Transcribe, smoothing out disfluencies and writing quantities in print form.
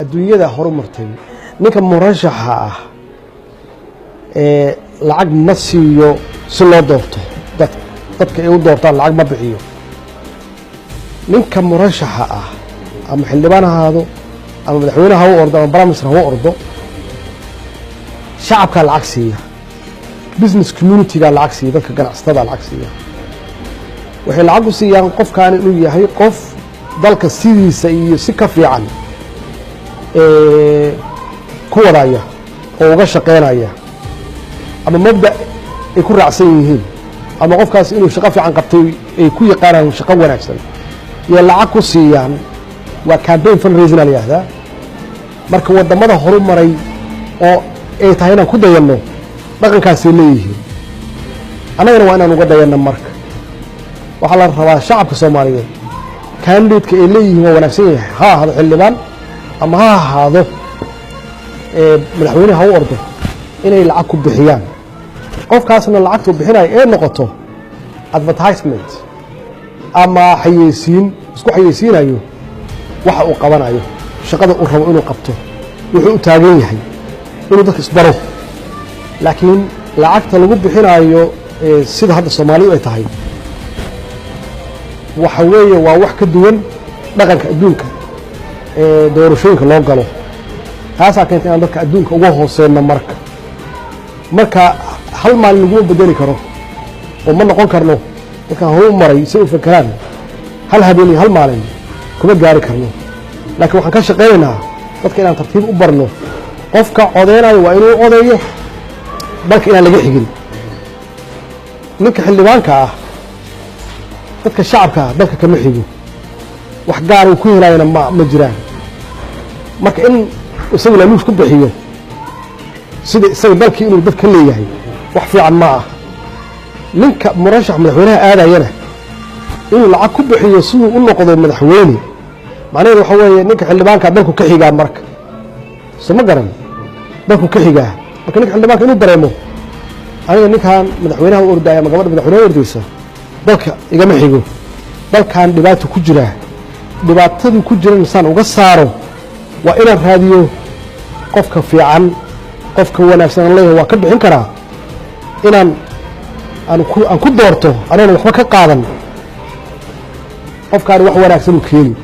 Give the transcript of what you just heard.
adduunyada horumartay ninka murashaxa ah lacag ma siiyo si loo doorto dadka ay u doortaan lacag ma bixiyo ninka murashaxa ah ama xildhibaan ahaado ama madaxweynaha u ordo ama barnaamijka u ordo shacabka lacag siiya business community ga lacag siiya dadka ganacsatada lacag siiya waxay lacag u siiyaan qofkaan inuu yahay qof dalka sidiisa iyo si ka fiican ku wadaya oo uga shaqeynaya ama mabda ay ku raacsan yihiin ama qofkaas inuu shaqo fiican qabtay ay ku yaqaanaan shaqo wanaagsan iyo lacag ku siiyaan waa campaign fundraising la yiraahdaa marka wadamada horumaray oo ay tahay inaan ku dayano dhaqankaas ay leeyihiin anagana waa inaan uga dayano marka waxa la rabaa shacabka Soomaaliyeed candidate ay leeyihiin waa wanaagsan yahay ha hada xildhibaan ama ha ahaado madaxweynaha u ordo inay lacag ku bixiyaan qofkaasna lacagtu bixinay ee noqoto advertisement ama xayeysiin isku xayeysiinayo waxa uu qabanayo shaqada uu rabo inuu qabto wuxuu u taagan yahay inuu dadka isbaro laakiin lacagta lagu bixinayo sida hadda Soomaalidu ay tahay waxa weeye waa wax ka duwan dhaqanka adduunka doorashooyinka loo galo taas ay keentay in dadka adduunka uga hooseeyna marka hal maalin lagu bedeli karo oo ma noqon karno dadka hore maray si u fakaraan hal habeen hal maalin kuma gaari karno laakiin waxaan ka shaqeynaa dadka inaan tartiib u barno qofka codeynayo waa inuu codeeyo dalka inaan laga xigin ninka xildhibaanka ah dadka shacabka dalka kama xigo wax gaar uu ku helayna ma jiraan marka in isagu la ku bixiyo sida isaga dalkii inuu dadka leeyahay wax fiican ma ah ninka murashax madaxweynaha aadayana inuu lacag ku bixiyo sidoo u noqdo madaxweyne macnaheedu waxa weeye ninka xildhibaanka dalku ka xigaa marka soo ma garan dalku ka xigaa marka ninka xildhibaanka inuu dareemo aniga ninkan madaxweynaha u ordaya ama gabadha madaxweynaha ordaysa dalka igama xigo dalkan dhibaato ku jira dhibaatadu ku jira insan uga saaro waa inaan raadiyo qofka fiican qofka wanaagsan leeyahay waa ka bixin karaa inaan aan ku doorto anana waxba ka qaadan qofkaan wax wanaagsan u keeni